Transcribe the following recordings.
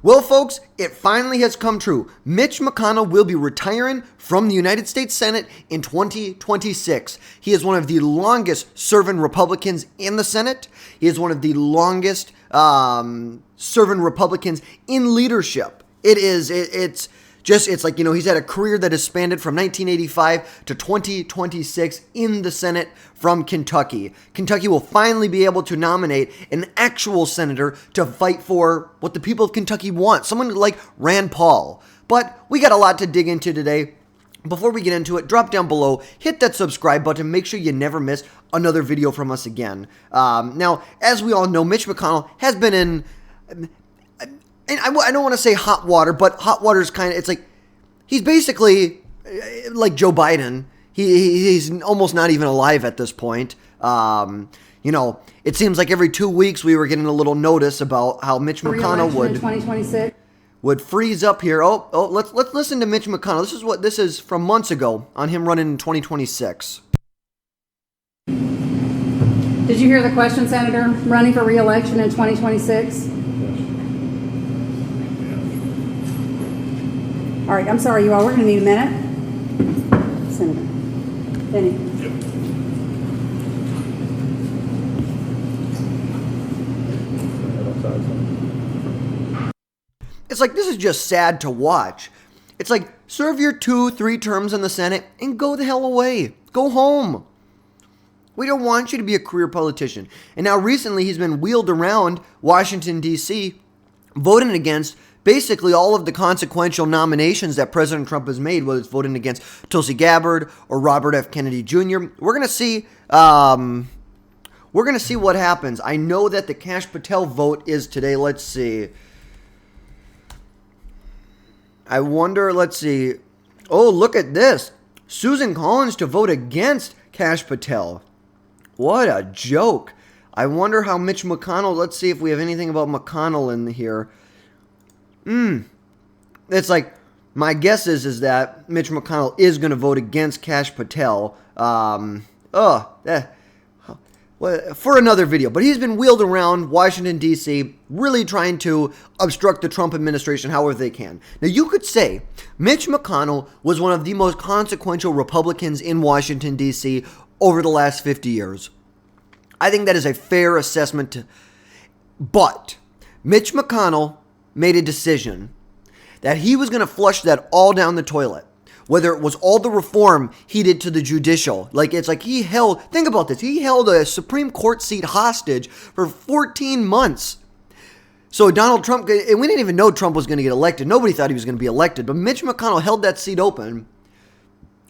Well, folks, it finally has come true. Mitch McConnell will be retiring from the United States Senate in 2026. He is one of the longest serving Republicans in the Senate. He is one of the longest serving Republicans in leadership. It's like, he's had a career that has spanned from 1985 to 2026 in the Senate from Kentucky. Kentucky will finally be able to nominate an actual senator to fight for what the people of Kentucky want, someone like Rand Paul. But we got a lot to dig into today. Before we get into it, drop down below, hit that subscribe button, make sure you never miss another video from us again. Now, as we all know, Mitch McConnell has been in... And I don't want to say hot water, but hot water is kind of, it's like, he's basically like Joe Biden. He's almost not even alive at this point. It seems like every 2 weeks we were getting a little notice about how Mitch McConnell would freeze up here. Let's listen to Mitch McConnell. This is from months ago on him running in 2026. Did you hear the question, Senator? Running for re-election in 2026? All right, I'm sorry, you all. We're going to need a minute. Senator Benny. Yep. It's like, this is just sad to watch. It's like, serve your 2-3 terms in the Senate and go the hell away. Go home. We don't want you to be a career politician. And now recently he's been wheeled around Washington, D.C., voting against basically all of the consequential nominations that President Trump has made, whether it's voting against Tulsi Gabbard or Robert F. Kennedy Jr. We're gonna see what happens. I know that the Kash Patel vote is today. Let's see. I wonder. Let's see. Oh, look at this. Susan Collins to vote against Kash Patel. What a joke. I wonder how Mitch McConnell. Let's see if we have anything about McConnell in here. It's like, my guess is that Mitch McConnell is going to vote against Kash Patel. For another video. But he's been wheeled around Washington, D.C., really trying to obstruct the Trump administration however they can. Now, you could say Mitch McConnell was one of the most consequential Republicans in Washington, D.C. over the last 50 years. I think that is a fair assessment. But Mitch McConnell made a decision that he was going to flush that all down the toilet. Whether it was all the reform he did to the judicial. Think about this, he held a Supreme Court seat hostage for 14 months. So Donald Trump, and we didn't even know Trump was going to get elected. Nobody thought he was going to be elected. But Mitch McConnell held that seat open.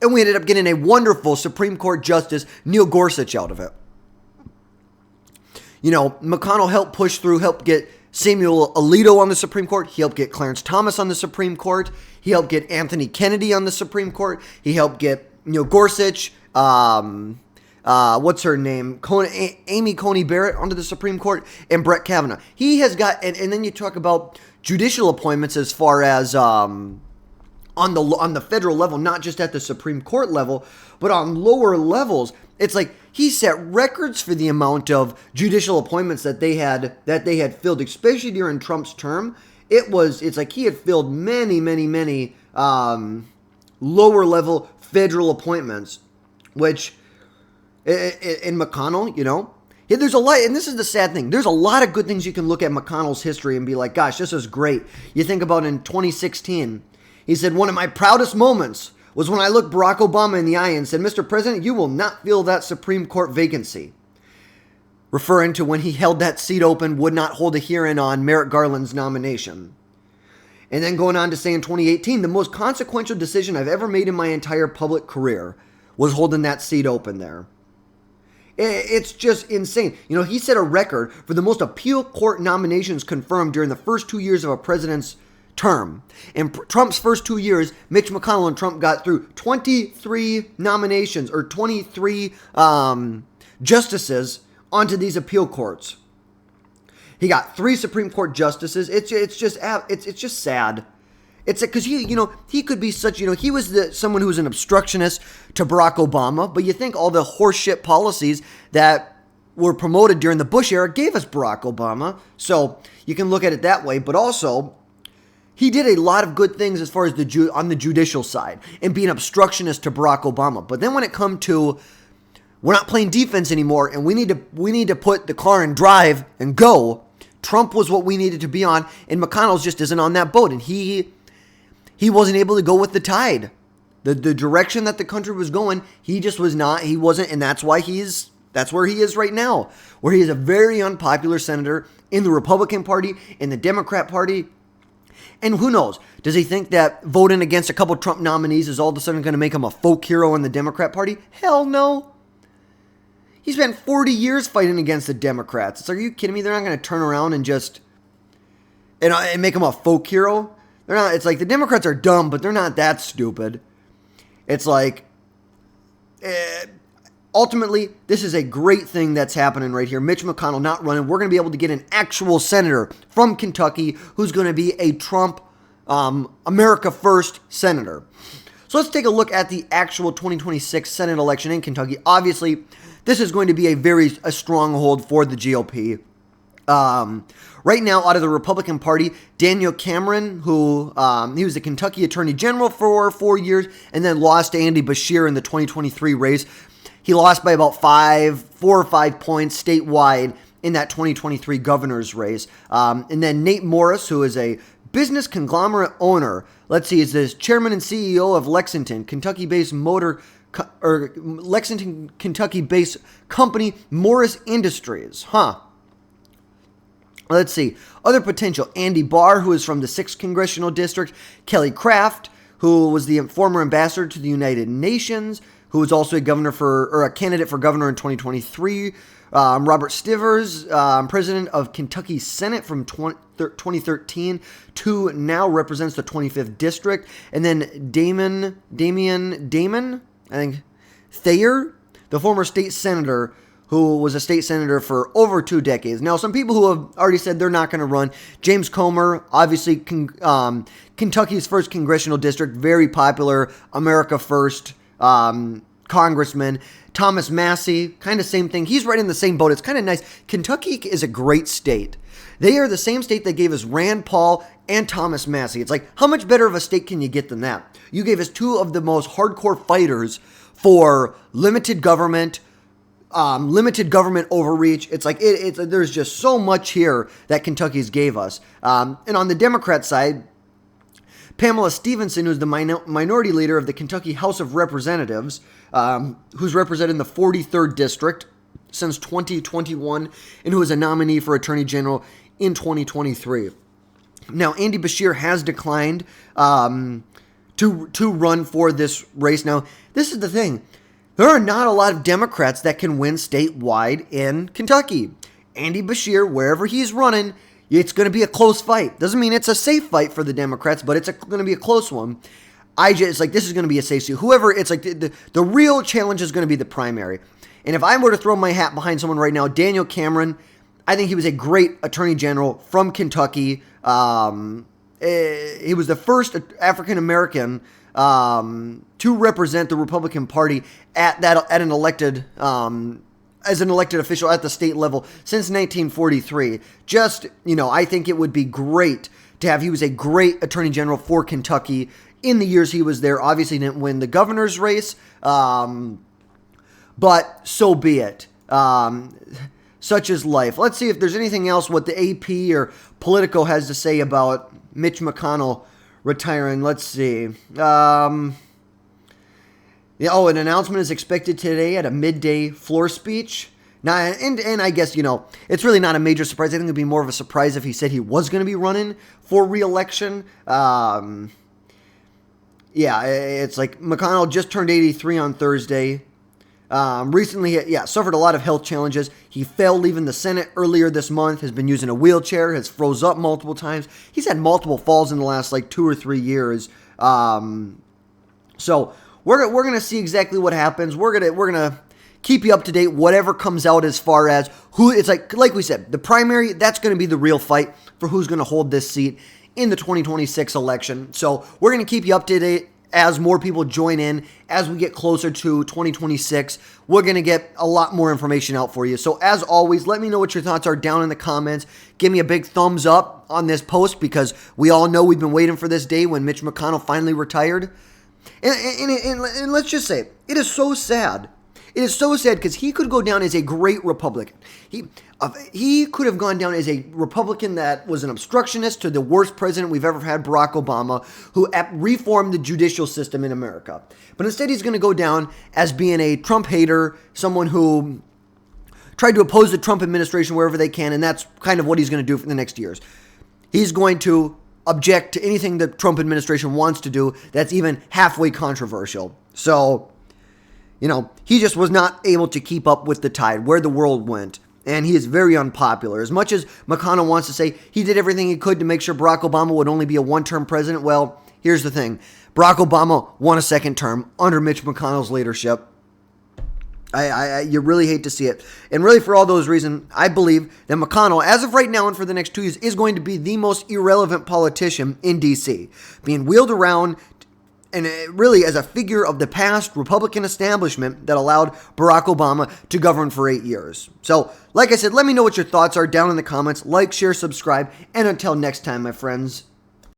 And we ended up getting a wonderful Supreme Court Justice, Neil Gorsuch, out of it. McConnell helped get Samuel Alito on the Supreme Court. He helped get Clarence Thomas on the Supreme Court. He helped get Anthony Kennedy on the Supreme Court. He helped get Gorsuch, what's her name? Amy Coney Barrett onto the Supreme Court, and Brett Kavanaugh. He has got, and then you talk about judicial appointments as far as on the federal level, not just at the Supreme Court level, but on lower levels. It's like he set records for the amount of judicial appointments that they had filled, especially during Trump's term. It's like he had filled many lower level federal appointments, which in McConnell, there's a lot, and this is the sad thing. There's a lot of good things you can look at McConnell's history and be like, gosh, this is great. You think about in 2016, he said, one of my proudest moments was when I looked Barack Obama in the eye and said, Mr. President, you will not fill that Supreme Court vacancy. Referring to when he held that seat open, would not hold a hearing on Merrick Garland's nomination. And then going on to say in 2018, the most consequential decision I've ever made in my entire public career was holding that seat open there. It's just insane. He set a record for the most appeal court nominations confirmed during the first 2 years of a president's term. In Trump's first 2 years, Mitch McConnell and Trump got through 23 nominations or 23 justices onto these appeal courts. He got 3 Supreme Court justices. It's just sad. It's because he could be such, he was someone who was an obstructionist to Barack Obama, but you think all the horseshit policies that were promoted during the Bush era gave us Barack Obama. So you can look at it that way, but also he did a lot of good things as far as on the judicial side and being obstructionist to Barack Obama. But then when it come to we're not playing defense anymore and we need to put the car in drive and go, Trump was what we needed to be on, and McConnell just isn't on that boat, and he wasn't able to go with the tide. The direction that the country was going, he just was not, he wasn't, and that's why that's where he is right now, where he is a very unpopular senator in the Republican Party, in the Democrat Party. And who knows? Does he think that voting against a couple Trump nominees is all of a sudden going to make him a folk hero in the Democrat Party? Hell no. He spent 40 years fighting against the Democrats. It's like, are you kidding me? They're not going to turn around and just and make him a folk hero. They're not. It's like the Democrats are dumb, but they're not that stupid. It's like, ultimately, this is a great thing that's happening right here. Mitch McConnell not running. We're going to be able to get an actual senator from Kentucky who's going to be a Trump, America First senator. So let's take a look at the actual 2026 Senate election in Kentucky. Obviously, this is going to be a stronghold for the GOP. Right now, out of the Republican Party, Daniel Cameron, who he was the Kentucky Attorney General for 4 years and then lost to Andy Beshear in the 2023 race. He lost by about 4 or 5 points statewide in that 2023 governor's race. And then Nate Morris, who is a business conglomerate owner, let's see, is this chairman and CEO of Lexington, Kentucky-based company, Morris Industries. Let's see. Other potential, Andy Barr, who is from the 6th Congressional District, Kelly Craft, who was the former ambassador to the United Nations, who was also a candidate for governor in 2023. Robert Stivers, president of Kentucky Senate from 2013 to now represents the 25th district. And then Damian, I think, Thayer, the former state senator, who was a state senator for over 2 decades. Now, some people who have already said they're not going to run. James Comer, obviously Kentucky's 1st congressional district, very popular, America First congressman. Thomas Massey, kind of same thing. He's right in the same boat. It's kind of nice. Kentucky is a great state. They are the same state that gave us Rand Paul and Thomas Massey. It's like, how much better of a state can you get than that? You gave us 2 of the most hardcore fighters for limited government overreach. It's like, there's just so much here that Kentucky's gave us. And on the Democrat side, Pamela Stevenson, who's the minority leader of the Kentucky House of Representatives, who's represented the 43rd District since 2021, and who is a nominee for Attorney General in 2023. Now, Andy Beshear has declined to run for this race. Now, this is the thing. There are not a lot of Democrats that can win statewide in Kentucky. Andy Beshear, wherever he's running, it's going to be a close fight. Doesn't mean it's a safe fight for the Democrats, but it's going to be a close one. It's like, this is going to be a safe suit. Whoever, it's like the real challenge is going to be the primary. And if I were to throw my hat behind someone right now, Daniel Cameron, I think he was a great attorney general from Kentucky. He was the first African American to represent the Republican Party as an elected official at the state level since 1943. I think it would be great to have. He was a great attorney general for Kentucky in the years he was there. Obviously didn't win the governor's race, but so be it. Such is life. Let's see if there's anything else what the AP or Politico has to say about Mitch McConnell retiring. Let's see. An announcement is expected today at a midday floor speech. Now, and I guess, it's really not a major surprise. I think it would be more of a surprise if he said he was going to be running for re-election. It's like McConnell just turned 83 on Thursday. Recently, suffered a lot of health challenges. He fell leaving the Senate earlier this month, has been using a wheelchair, has froze up multiple times. He's had multiple falls in the last 2 or 3 years. So we're going to see exactly what happens. We're going to keep you up to date, whatever comes out as far as who, it's like we said, the primary, that's going to be the real fight for who's going to hold this seat in the 2026 election. So we're going to keep you up to date as more people join in, as we get closer to 2026, we're going to get a lot more information out for you. So as always, let me know what your thoughts are down in the comments. Give me a big thumbs up on this post, because we all know we've been waiting for this day when Mitch McConnell finally retired. And let's just say, it is so sad. It is so sad because he could go down as a great Republican. He could have gone down as a Republican that was an obstructionist to the worst president we've ever had, Barack Obama, who reformed the judicial system in America. But instead, he's going to go down as being a Trump hater, someone who tried to oppose the Trump administration wherever they can, and that's kind of what he's going to do for the next years. He's going to object to anything the Trump administration wants to do that's even halfway controversial. So, he just was not able to keep up with the tide, where the world went. And he is very unpopular. As much as McConnell wants to say he did everything he could to make sure Barack Obama would only be a one-term president, well, here's the thing. Barack Obama won a second term under Mitch McConnell's leadership. You really hate to see it. And really, for all those reasons, I believe that McConnell, as of right now and for the next 2 years, is going to be the most irrelevant politician in D.C., being wheeled around and really as a figure of the past Republican establishment that allowed Barack Obama to govern for 8 years. So, like I said, let me know what your thoughts are down in the comments. Like, share, subscribe, and until next time, my friends,